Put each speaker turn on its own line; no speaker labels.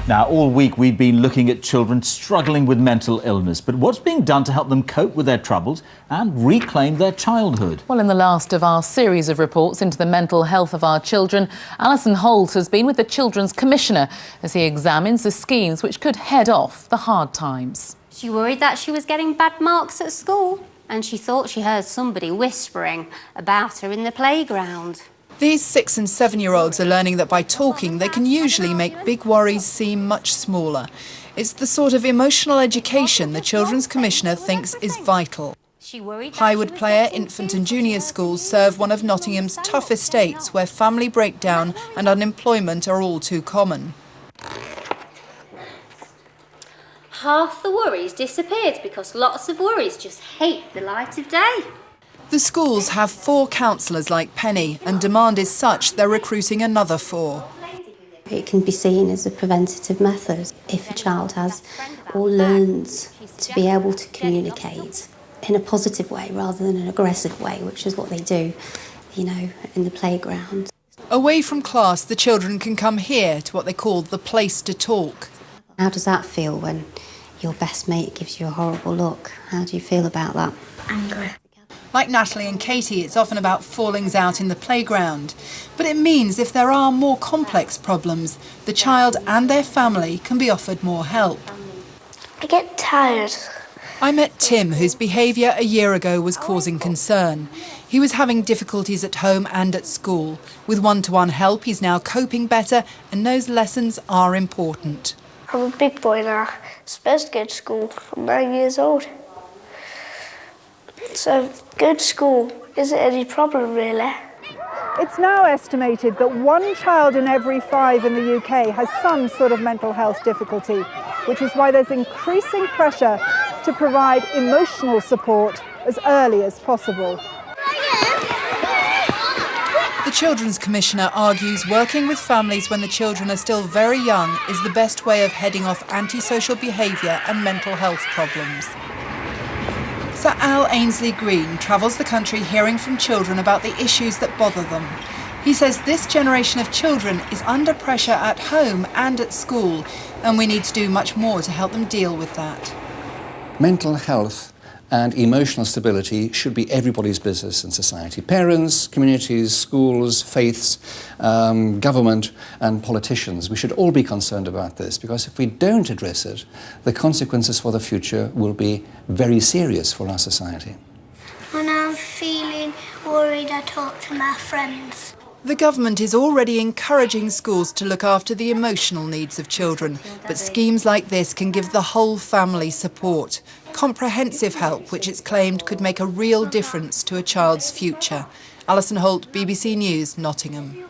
Now, all week we've been looking at children struggling with mental illness, but what's being done to help them cope with their troubles and reclaim their childhood?
Well, in the last of our series of reports into the mental health of our children, Alison Holt has been with the Children's Commissioner as he examines the schemes which could head off the hard times.
She worried that she was getting bad marks at school, and she thought she heard somebody whispering about her in the playground.
These 6- and 7-year-olds are learning that by talking they can usually make big worries seem much smaller. It's the sort of emotional education the Children's Commissioner thinks is vital. Highwood Player Infant and Junior Schools serve one of Nottingham's tough estates where family breakdown and unemployment are all too common.
Half the worries disappeared because lots of worries just hate the light of day.
The schools have 4 counsellors like Penny, and demand is such they're recruiting another 4.
It can be seen as a preventative method if a child has or learns to be able to communicate in a positive way rather than an aggressive way, which is what they do, in the playground.
Away from class, the children can come here to what they call the place to talk.
How does that feel when your best mate gives you a horrible look? How do you feel about that?
Angry.
Like Natalie and Katie, it's often about fallings out in the playground. But it means if there are more complex problems, the child and their family can be offered more help.
I get tired.
I met Tim, whose behaviour a year ago was causing concern. He was having difficulties at home and at school. With one-to-one help, he's now coping better and knows lessons are important.
I'm a big boy now. Supposed to go to school. I'm 9 years old. So, good school isn't any problem, really.
It's now estimated that 1 child in every 5 in the UK has some sort of mental health difficulty, which is why there's increasing pressure to provide emotional support as early as possible.
The Children's Commissioner argues working with families when the children are still very young is the best way of heading off antisocial behaviour and mental health problems. Sir Al Ainsley-Green travels the country hearing from children about the issues that bother them. He says this generation of children is under pressure at home and at school, and we need to do much more to help them deal with that.
Mental health and emotional stability should be everybody's business in society. Parents, communities, schools, faiths, government and politicians. We should all be concerned about this, because if we don't address it, the consequences for the future will be very serious for our society.
When I'm feeling worried, I talk to my friends.
The government is already encouraging schools to look after the emotional needs of children, but schemes like this can give the whole family support. Comprehensive help, which it's claimed could make a real difference to a child's future. Alison Holt, BBC News, Nottingham.